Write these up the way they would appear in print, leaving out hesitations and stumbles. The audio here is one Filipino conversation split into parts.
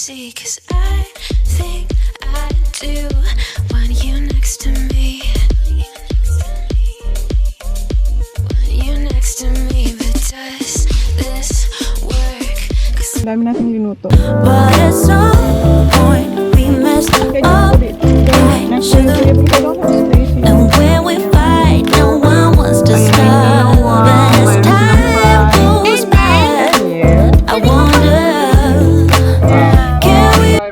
see, 'cause I think I do want you next to me. Want you next to me, but does this work? Ang dami natin linuto. But at some point we messed up. I should've. And when we fight, no one wants to stop. As time goes by, I wonder, can we?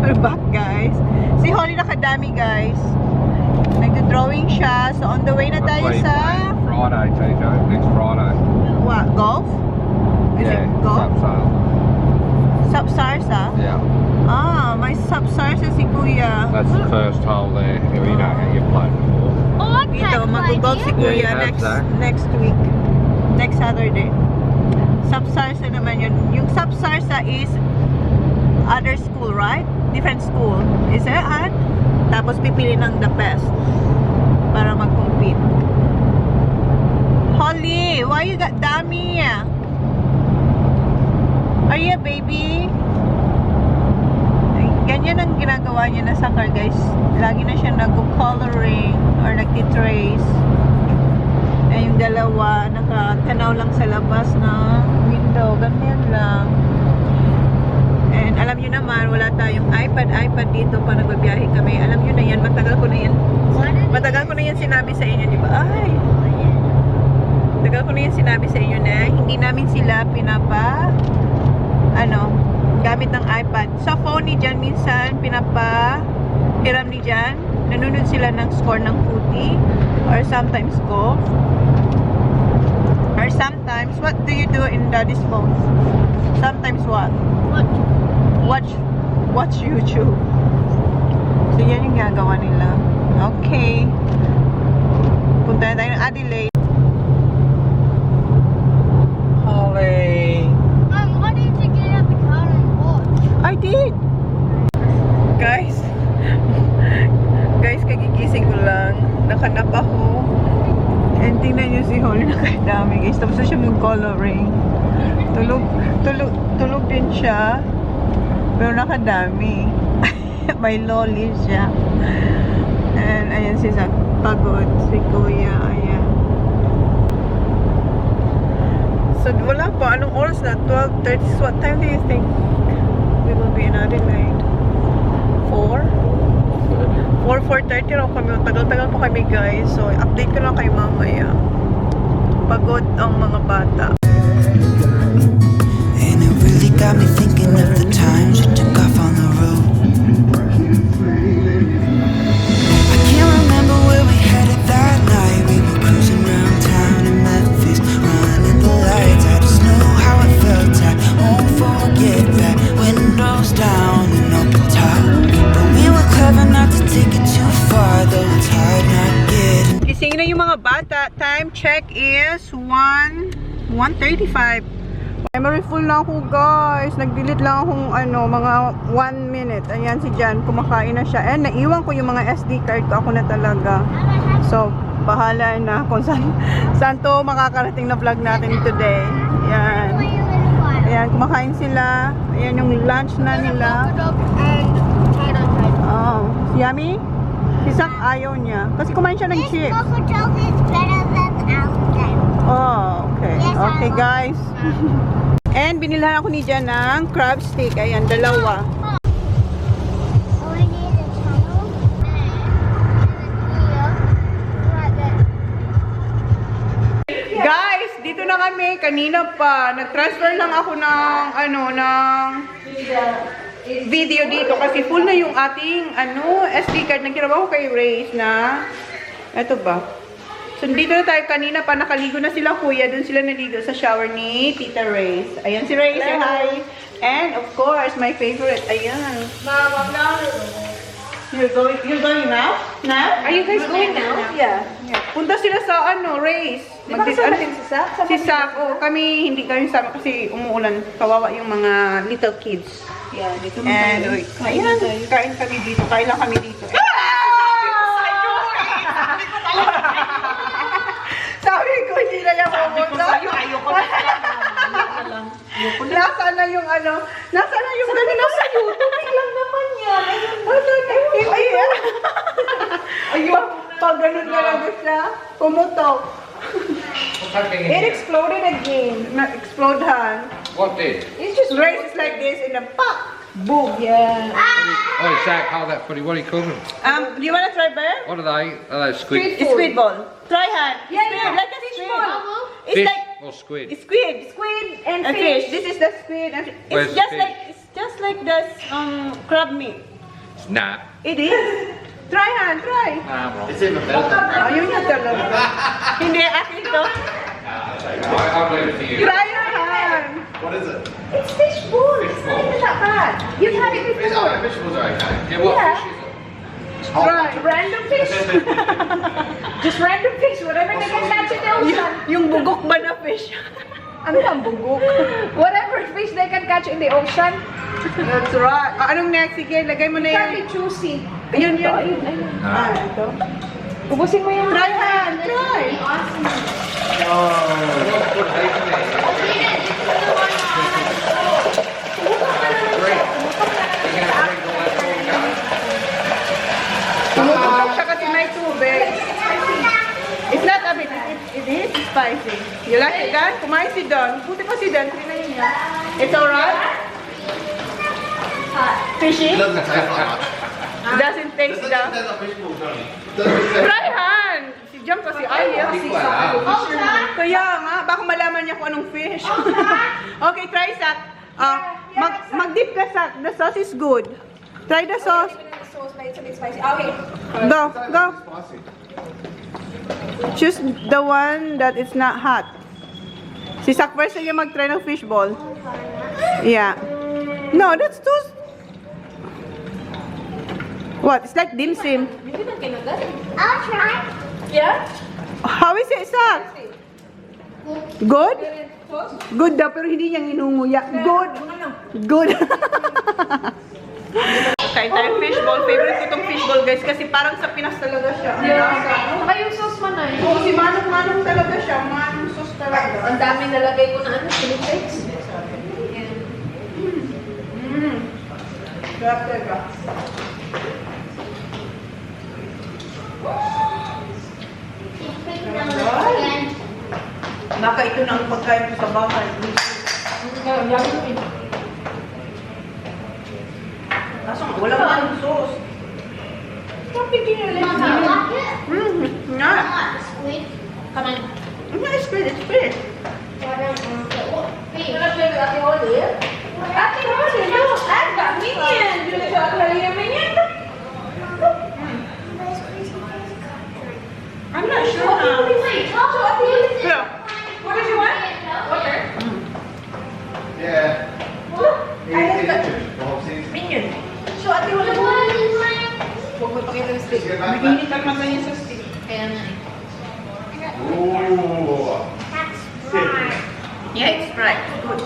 We're back, guys. Si Holly nakadami, guys. Nagdo-drawing siya. So on the way na tayo sa Friday, TJ. Next Friday. what? Golf? Is it golf? Sub-Sarsa? Yeah. Ah, may Sub-Sarsa si Kuya. That's the first hole there. You know how you play before. Dito, mag-golf si Kuya Yeah, you have next week. Next Saturday. Sub-Sarsa naman yun. Yung Sub-Sarsa is other school, right? Different school. Is it? Tapos pipili ng the best para mag-compete. Holly, why you got dummy? Are you a baby? Ay, ganyan ang ginagawa niya na sa car, guys. Lagi na siya nag-coloring or nag-trace. Eh, yung dalawa, nakatanaw lang sa labas na window. Ganyan lang. And alam nyo naman, wala tayong iPad dito pa nagbabiyahe kami. Alam nyo na yan, matagal ko na yan sinabi sa inyo, di ba? Ay! Matagal ko na yan sinabi sa inyo na hindi namin sila gamit ng iPad. Sa phone ni Jan minsan, hiram ni Jan. Nanonood sila ng score ng footy or sometimes golf. Or sometimes, what do you do in daddy's phone? Sometimes what? Watch YouTube. So, yan yung gagawa nila. Okay. Punta na tayo ng Adelaide. Holly. I'm wanting to get out the car and watch. I did. Guys, kagigising ko lang. Nakanap ako. And tingnan nyo si Holly nakadami, guys. Tapos na siya mag-coloring. Tulog din siya. Pero nakadami. May lolly siya. And ayan si Zach. Pagod. Si Kuya. Ayan. So wala pa. Anong oras na? 12:30. So what time do you think we will be in Adelaide? 4:30 raw kami. Tagal-tagal pa kami, guys. So update ko lang kayo mamaya. Pagod ang mga bata. And it really got me thinking of the times you took off on the road. I can't remember where we headed that night. We were cruising around town in Memphis, running the lights. I just know how it felt. I won't forget that. Windows down and open top. But we were clever not to take it too far, though it's hard not getting. Gising na yung mga bata. Time check is 1:35. Memory full na ako, guys. Nag-delete lang akong mga 1 minute. Ayan si Jan, kumakain na siya. And naiwan ko yung mga SD card ko. Ako na talaga. So, bahala na kung saan to makakarating na vlog natin today. Ayan. Ayan, kumakain sila. Ayan yung lunch na nila. Oh, yummy? Si Zach ayaw niya. Kasi kumain siya ng chips. Oh, okay. Okay, guys. And binilhan ako ni Jan ng crab stick. Ayan, dalawa. Guys, dito na kami. Kanina pa. Nag-transfer lang ako ng video dito. Kasi full na yung ating SD card. Nagkiraw ako kay Ray's na eto ba? So, dito na tayo. Kanina pa, nakaligo na sila, kuya. Doon sila naligo sa shower ni Tita Ray's. Ayan si Ray, say hi. And, of course, my favorite. Ayan. Mom, I'm not. You're going now? Now? Are you guys going now? Yeah. Punta sila sa, Ray's. Si Sak. Oh, kami, hindi kami sama kasi umuulan. Kawawa yung mga little kids. Yeah, dito mo And, tayo. ayan, kain kami dito. Kain lang kami dito. Sabi ko, hindi na niya pumunta. Ayoko na lang. Nasaan na yung ano? Nasaan na yung ganito sa YouTube? Lang naman yan. Hindi yan. Ayun, pag ganun talaga siya, pumutok. What's happening in It here? exploded again. Explode han. What did? It's just races like this in a pop. Boom. Yeah. Oh, Zach, hold that footy. What do you call them? Do you want to try bear? What are they? Are they squid? It's squid ball. Try hand. Yeah, Like a squid. It's Fish like or squid? it's squid. Squid and And fish. fish. This is the squid. And Where's it's the just fish? like this crab meat. Nah. It is. Try hand. Try. Nah, I'm wrong. It's even better than crab. Ayun na talaga. Hindi akin to. I'll leave it to you. Try hand. What is it? It's fish balls. Fish It's not balls. even that bad. You've had it Fish, before. oh, vegetables are okay. Yeah, what Yeah. fish is it? Try. Random fish. Just random fish. Whatever they can catch in the ocean. Yung bugok ba na fish? Ano ang bugok? Whatever fish they can catch in the ocean. That's right. Anong next? Sige, lagay mo na It can yan. be juicy. Ayun, yun. Nah. Ito. Ubusin mo yung Try hand. Try. Put hay in there. Drink. You're gonna drink all that before we go? Tumututok siya kasi may tubig. It's not a bit. It is spicy. You like it, Dan? Kumain si Don. Buti pa si Don. Tingnan niya. It's alright? Fishy? It doesn't taste like much. It doesn't taste Doesn't the... taste like fish balls, Johnny. Doesn't taste. Try hand! Si Jam kasi ayaw. Kaya nga, baka malaman niya kung anong fish. Okay, try Sak. Mag-dip ka Sak. The sauce is good. Try the sauce. Okay. Go, go. Spicy. Choose the one that is not hot. Si Sak first na mag-try ng fishball. Yeah. No, that's too... What? It's like dim sum. I'll try. Yeah? How is it, Sak? Good? Good daw, pero hindi niya inunguya. Good. Good. Kain tayong fishball. Favorite ko itong fishball, guys, kasi parang sa Pinas talaga siya. Saka yung sauce man na Oo, si Manong talaga siya. Manong sauce talaga. Ang dami nalagay ko na chili flakes. Sarap talaga. Naka ito na ang pagkain ko sa bahay. Kaso wala pa ang sauce. Tapos din nila. Nga. Come on. Nga, it's good, it's good. Ate Holly, look, I've got minion. Do you want to play your minion? I'm not sure now. Yeah. What did you want? Water. Yeah. I just got Minion. minion. So, Ate Holly, huwag mo pakita yung stick. Nag-init ang mata niya sa stick. Kaya nga eh. Ooh. Yeah, it's right. Good.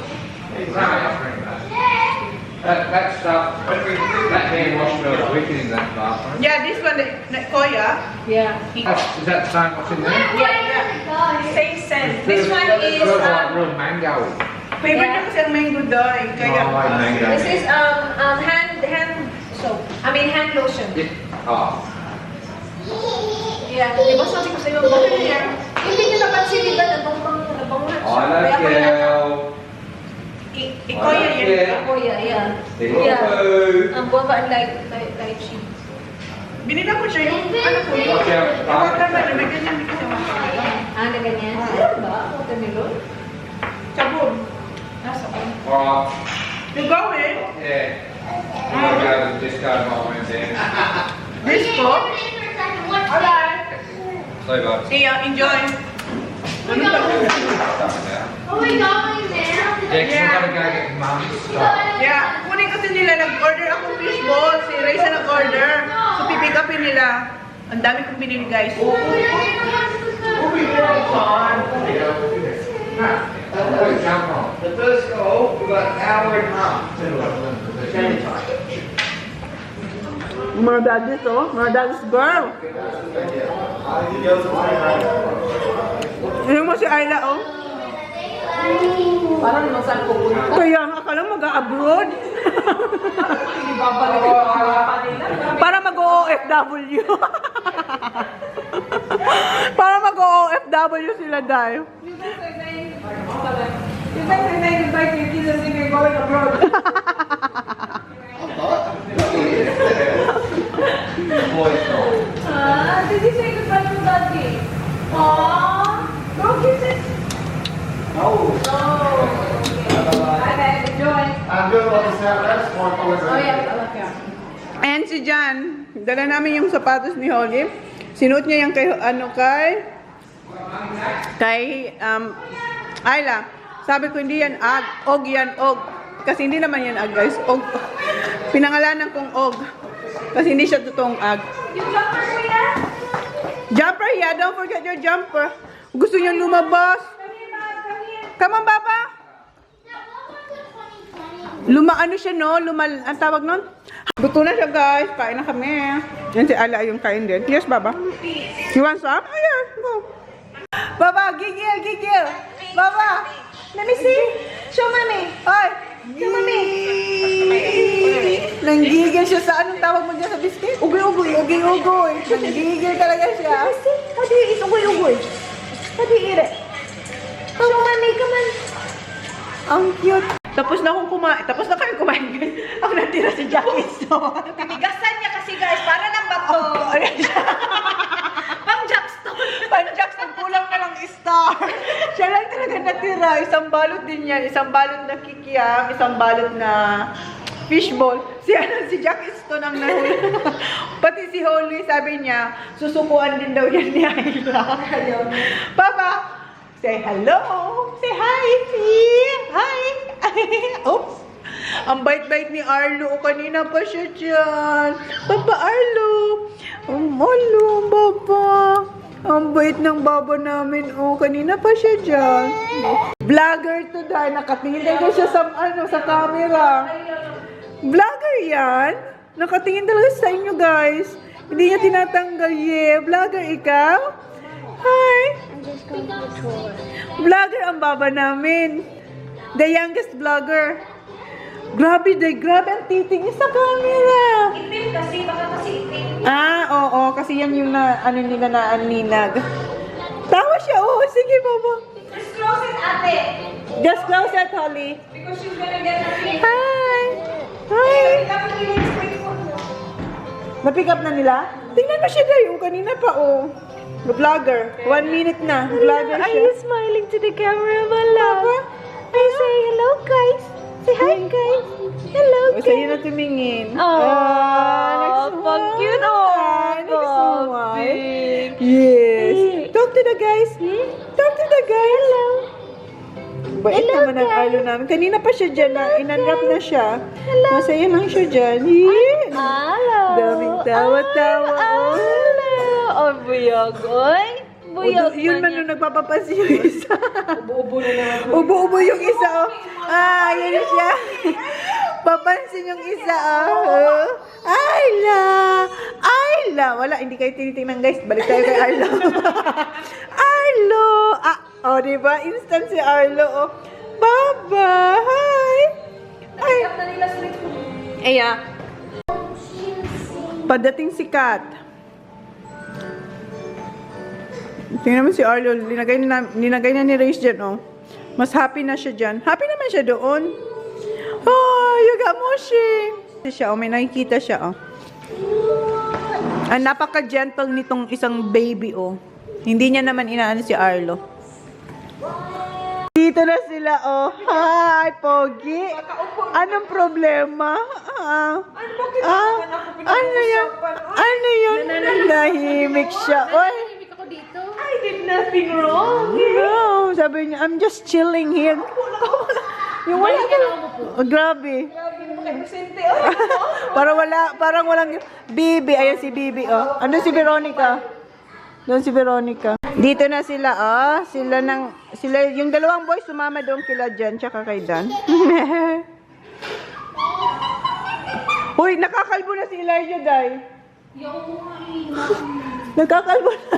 That stuff, that hand wash smells wicked in that bathroom. Yeah, this one, the koya. Yeah. Is that the same what's in there? Yeah. Same scent. This one is, Smells like real mango. Favorite niya kasi ang mango doy. Kaya, Oh, I like mango. this is hand soap. I mean hand lotion. Oh. Yeah. Di ba sabi ko sa'yo, bakit niya? Hindi niya napansin, di ba? Nabangunan I like you. ikoya yan. Oh, yeah. Yeah. Ang guava like lychee. Binila ko siya yung, ano po yun? Watch out. Ako naman, may ganyan din kasi mga Na ganyan. Meron ba? Watermelon? sabon. Alright. You go in. Yeah. I'm gonna go to the disco ball in there. Disco. Alright. See you, bud. See ya, enjoy. Ano ba? Oh, we going there? Yeah, 'cause we're gonna go get mum's stuff. Yeah, kunin kasi nila, nag-order akong fishball. Si Reza nag-order. So, pipick upin nila. Ang dami kong binili, guys. Jump on. The first goal, we've got an hour and a half to game time. Mga daddies, oh. Mga daddies girl. Ano mo si Isla, oh? Parang naman saan pupunta. Kaya nga akala mag-abroad. Ibabalik ang mga kanila. Para mag-OFW. Para mag-OFW sila dahil. You guys are not invite your kids and you're going abroad. Did you say goodbye to Daddy? Aww. Go kiss it. No. Okay, enjoy. I'm doing what the rest for Oh yeah, I love you. And si Jan, dala namin yung sapatos ni Holly. Sinuot niya yung kay, Isla. Sabi ko, hindi yan ag. Og yan, og. Kasi hindi naman yan ag, guys. Og. Pinangalanan kong og. Kasi hindi siya totoong ag. Yung jumper ko yan? Jumper, yeah. Don't forget your jumper. Gusto niyo lumabas. Come on, Papa. Ano siya, no? Ang tawag nun? Luto na siya, guys. Kain na kami. Yan si Ala yung kain din. Yes, Baba. You want some? Ayan, go. Baba, gigil. Baba, let me see. Show mommy. Ay. Show mommy. Nanggigil siya sa anong tawag mo dyan sa biscuit? Ugoy. Nanggigil talaga siya. How do you eat ugoy? How do you eat it? Show mommy, come on. Ang cute. Tapos na kami kumain, guys. Ang natira si Jackie Stone. Tinigasan niya kasi guys, para ng bato. Pang Jackstone. Pang-Jackson, kulang na lang star. Siya lang talaga natira. Isang balot din yan. Isang balot na kikiam. Isang balot na fishball. Si Jackie Stone ang nahuli. Pati si Holly, sabi niya, susukuan din daw yan ni Ayla. Papa, say hello. Say hi. Hi. Oops. Ang bait-bait ni Arlo. Kanina pa siya dyan. Papa Arlo. Arlo, Baba. Ang bait ng baba namin. Kanina pa siya dyan. Vlogger to dahil. Nakatingin talaga siya sa camera. Vlogger yan. Nakatingin talaga sa inyo, guys. Hindi niya tinatanggal. Yeah. Vlogger ikaw? Hi. Vlogger ang baba namin. The youngest vlogger. Grabe ang titig niya sa camera. Ipin kasi, baka kasi ipin. Oo. Kasi yan yung naaninag. Tawa siya. Sige, Baba. Just close it, ate. Just close it, Holly. Because she's gonna get a pin. Hi. Na-pick up na nila? Tingnan mo siya dahil. Kanina pa, vlogger. 1 minute na. Vlogger siya. Are you smiling to the camera, my love? I say hello, guys. Say hi, guys. Hello, guys. Sa'yo na tumingin. Pag-cute. Yes. Talk to the guys. Talk to the guys. Hello. Bait Hello, naman ang guys. Arlo namin. Kanina pa siya dyan. In-unwrap na siya. Hello. Masaya lang siya dyan. Yeah. Hello. Daming tawa-tawa. Oh, buyog. Oy. Buyog. Yun man nung nagpapapansin yung isa. Ubo-ubo yung isa, yun na siya. Papansin yung isa, Ayla. Wala, hindi kayo tinitingnan, guys. Balik tayo kay Arlo. Arlo. Diba? Instant si Arlo, Baba, hi. Ay. Padating si Kat. Tingnan mo si Arlo, linagay na ni Rayce dyan, Mas happy na siya dyan. Happy naman siya doon. Yuga mo siya. May nakikita siya, napaka-gentle nitong isang baby, Hindi niya naman inaano si Arlo. Dito na sila, Hi, Pogi. Anong problema? Ano yun? Nahimik siya. I did nothing wrong. No, sabi niya, I'm just chilling here. Yung wala ka. Grabe. Parang walang Bibi. Ayan si Bibi, Ano si Veronica? Doon si Veronica. Dito na sila, Sila, yung dalawang boys, sumama doon kila Jan, tsaka kay Dan. Uy, nakakalbo na si Elijah, Day. Nakakalbo na.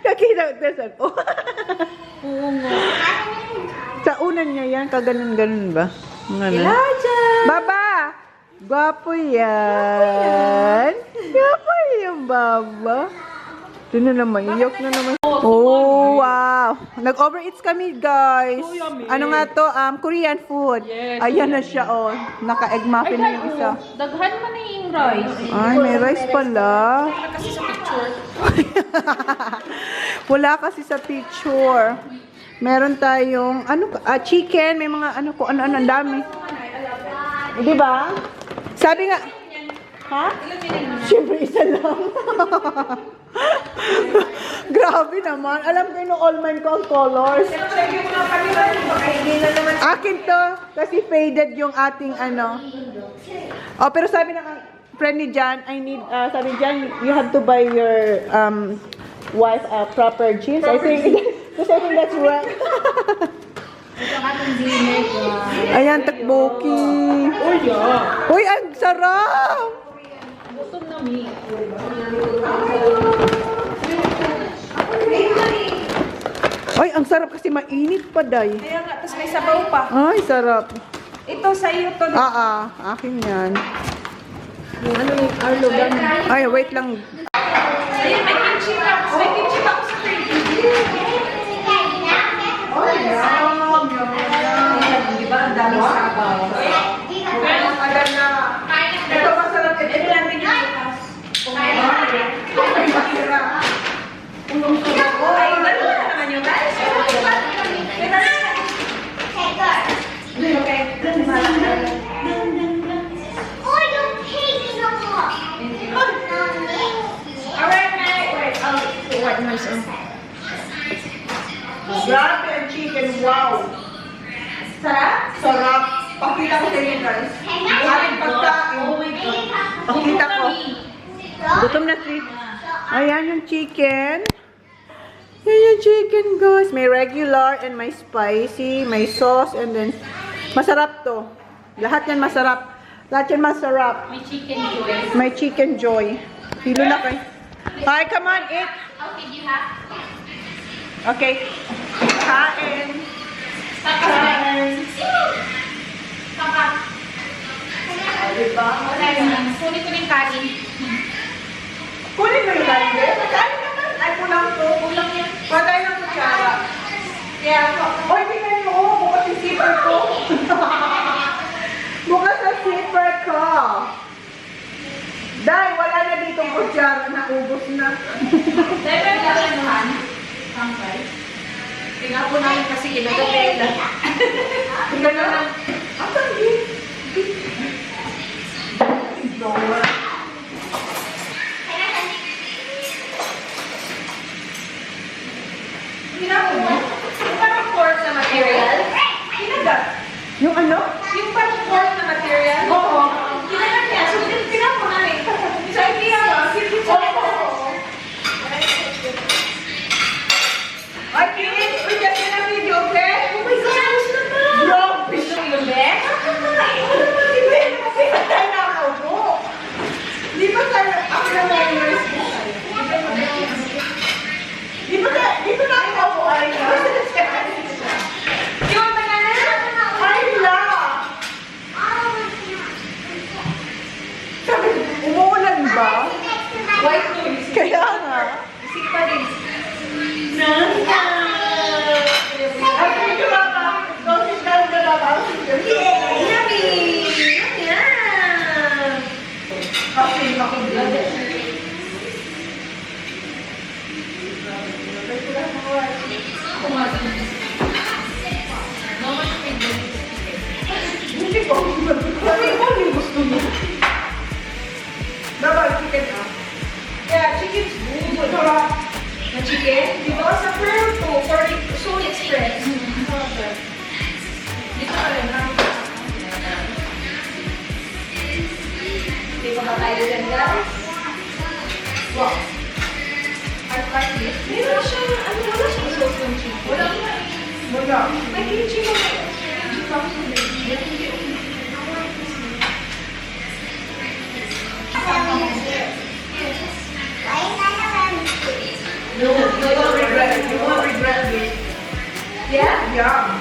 Nakita, sa Tabunan niya yan, kaganon-ganon ba? Ano? Elijah! Baba! Gwapo yan. Gwapo yan, Baba. Ito na naman, iyok na naman. Oh, wow. Nag-overeats kami, guys. Ano nga to? Korean food. Ayan na siya, oh. Naka-egg muffin na yung isa. Daghan mo na yung rice. Ay, may rice pala. Kasi sa picture. Wala kasi sa picture. Meron tayong, chicken. May mga, kung ano-ano, ang dami. Di ba? Sabi nga, ha? Siyempre, isa lang. Grabe naman. Alam ko yung all mine ko ang colors. Akin to. Kasi faded yung ating Oh, pero sabi ng friend ni Jan, sabi Jan, you have to buy your wife proper jeans. I think that's right. Ayan, takboki. Uy, ang sarap! Gutom na mi. Ay, ang sarap kasi mainit pa, day. Kaya nga, tapos may sabaw pa. Ay, sarap. Ito sa iyo to. Akin yan. Yung ano yung Arlo ganun. Ay, wait lang. Ayun, may kimchi pa. May kimchi pa ako sa table. Diba? Ang dami sabaw. Pero tagal na. Ito masarap. Ito lang din yung bukas. Ay, dalawa na naman yung guys. Grabe ang chicken, wow! Sarap? Sarap! Pakita ko sa inyo, guys. Ating pagkain. Pakita ko. Gutom na si. Ayan yung chicken. Ayan yung chicken, guys. May regular and may spicy, may sauce, and then masarap to. Lahat yan masarap. Lahat yan masarap. May chicken joy. May chicken joy. Hilo na kayo. Hi, come on, eat. Okay, you have? Okay. Kain. Kain. Kapat. Diba? Kunin ko na yung kain. Kunin mo yung kain, eh. Kain naman. Ay, kulang to. Kulang yan. Patay ng kutsara. Yeah. Oy, tingnan niyo, bukas yung zipper ko. Bukas ang zipper ko. Dahil wala na ditong kutsara, naubos na. Dahil may kakanuhan. Pangkay. Tingnan po namin kasi ilagay lang. Tingnan na lang. Ang tangi. Tingnan mo. Yung parang pork na material. Kinagat. Yung ano? Yung parang pork na material. Oo. Kinagat niya. So, tingnan po namin. Sa idea ba? Ay, Kirin, uy, kasi na video, okay? Oh my gosh! Grabe. Yung bed? Di ba tayo nakaupo? Di ba tayo, ako na may nurse ko sa'yo? Di ba nakaupo ay na? Yung banana? Ay na! Sabi, umuulan ba? White noise. Kaya nga. Isip pa rin. At medyo baba, dosis down na baba. Yummy! Yum! Kasi makulit. Hindi ko. Sabi ko, yung gusto niya. Dapat chicken ah. Yeah, chicken's good. Sarap. Na chicken? Di ba? Sa Pearl to, for Soul Express. Dito ka rin, ha? Di ba ba tayo dyan, guys? Wow. I like this. Meron siya, wala siyang sauce ng chicken. Wala nga. Wala. May kimchi mo. Kimchi pa ako You won't regret it. You won't regret this. Yeah? Yeah.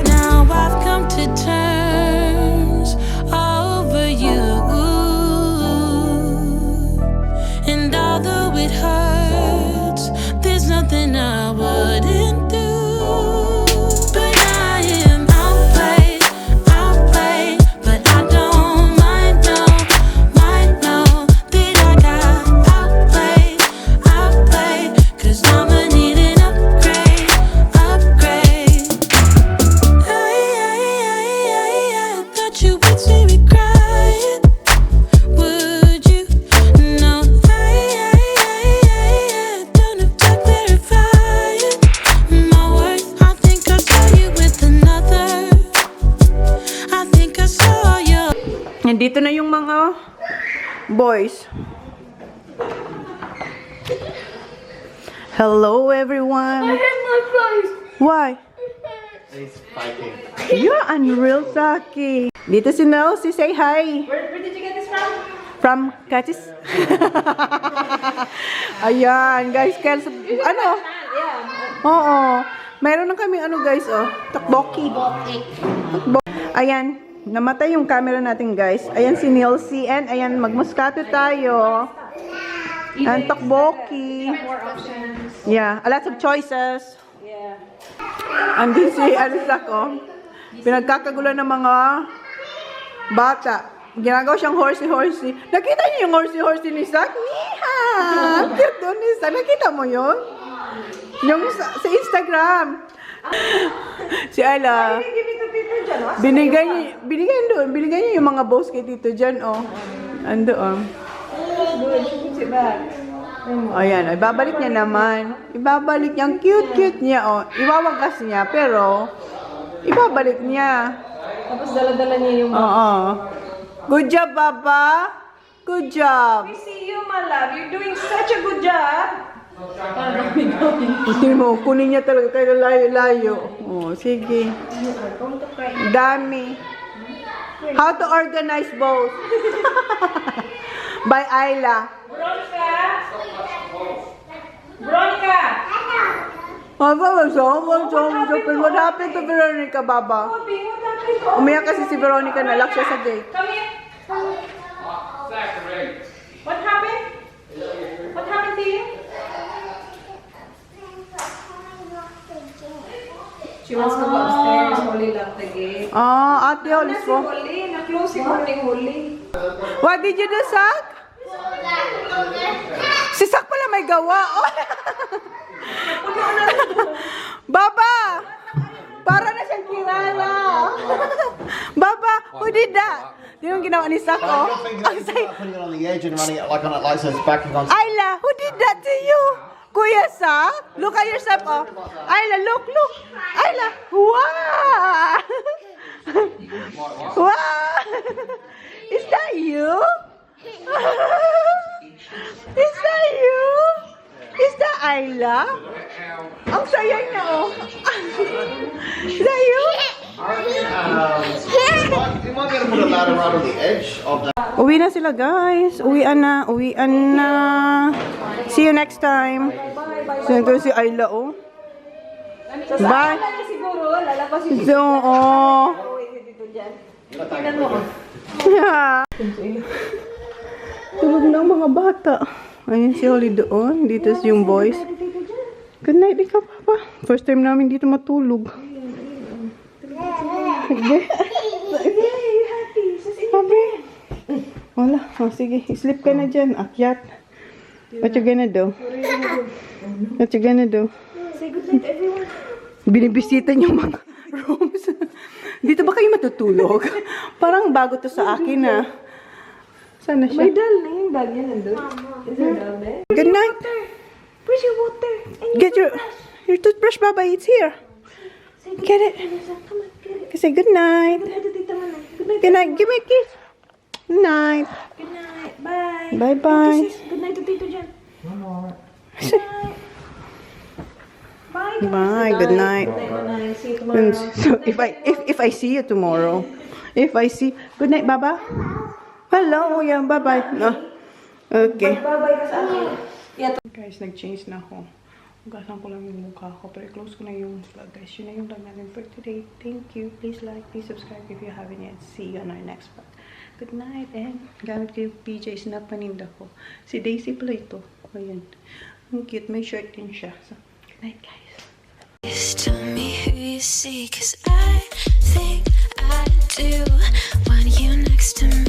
Now I've come to terms over you, and although it hurts, there's nothing I wouldn't do. But I am outplayed, but I don't mind, no that I got outplayed, 'cause I'ma need an upgrade. I thought you would see me crying, would you? No, I don't have to clarify it. My worth, I think I saw you with another. I think I saw you. Nandito na yung mga boys. Hello, everyone. I have no choice. Why? He's fighting. You're unreal, Saki. Dito si Nelsie, say hi. Where did you get this from? From Katis. Ayan, guys. Ano? Yeah. Oo. Mayroon na kami ano, guys, oh. Tokboki. Ayan. Namatay yung camera natin, guys. Ayan si Nelsie. And ayan, magmuskato tayo. And tokboki. More options. Yeah, a lot of choices. Yeah. Andun si Isla ko. Pinagkakagulan ng mga bata. Ginagawa siyang horsey-horsey. Nakita niyo yung horsey-horsey ni Zach? Niha! Cute doon ni Zach. Nakita mo yun? Yung sa Instagram. Si Isla. Binigay niya yung mga bows kay Tito Jan, oh. Ando, oh. Ayan, ibabalik niya naman. Ibabalik niya. Ang cute-cute niya, oh. Iwawagas niya, pero ibabalik niya. Tapos dala-dala niya yung Oo. Good job, Papa. Good job. We see you, my love. You're doing such a good job. Hindi mo, kunin niya talaga kayo layo-layo. Oh, sige. Dami. How to organize both. By Isla. Veronica! What happened to Veronica, Baba? Bobby, what happened to Umiyak kasi si Veronica, nalak siya sa gate. Come here. What happened? What happened to you? She wants to go upstairs. Holly locked the gate. Ah, ate, alis Si po. Holly, na-close si Holly. What did you do, Sak? Si Sak pala may gawa. Oh. Baba! Para na siyang kilala. Baba, Who did that? Yung ginawa ni Sako? Ang say, Putting it on the edge and running it like on it like so it's backing on. Isla, who did that to you? Kuya Sa? Look at yourself, oh. Isla, look. Isla, wow! Wow! Is that you? Is that you? Is that Isla? Ang saya niya, oh. Is that you? You might be able to put a ladder right on the edge of that. Uwi na sila, guys. Uwian na. See you next time. So, ito si Isla, oh. Bye. So, oh. Yeah. Tulog na ang mga bata. Ayun si Holly doon. Dito yung boys. Good night, ikaw, Papa. First time namin dito matulog. Sabi. Wala. Oh, sige. Sleep ka na dyan. Akyat. What you gonna do? What you gonna do? Say good night, everyone. Binibisita yung mga rooms. Dito ba kayo matutulog? Parang bago to sa akin, ah. Sana siya? May dal na yung bag niya nandun. Is there dal there? Good night. Where's your water? And Get your toothbrush, Baba. It's here. Get it. Come on, get it. Say good night. Good night to Tita Manay. Good night. Good night. Give me a kiss. Good night. Good night. Bye. Bye-bye. Good night to Tito Jan. Bye. Bye. Good night. Good night, Manay. See you tomorrow. So if I see you tomorrow, good night, Baba. Hello, yeah, bye-bye. No. Okay. Bye-bye ka sa akin. Guys, nag-change na ako. Hugasan ko lang yung mukha ko. Pero close ko na yung vlog, guys. Yun na yung vlog natin for today. Thank you. Please like, please subscribe if you haven't yet. See you on our next vlog. Good night. And gamit ko yung PJs na paninda ko. Si Daisy pala ito. Ayun. Ang cute. May shirt din siya. So, good night, guys. Just tell me who you see, 'cause I think I do want you next to me.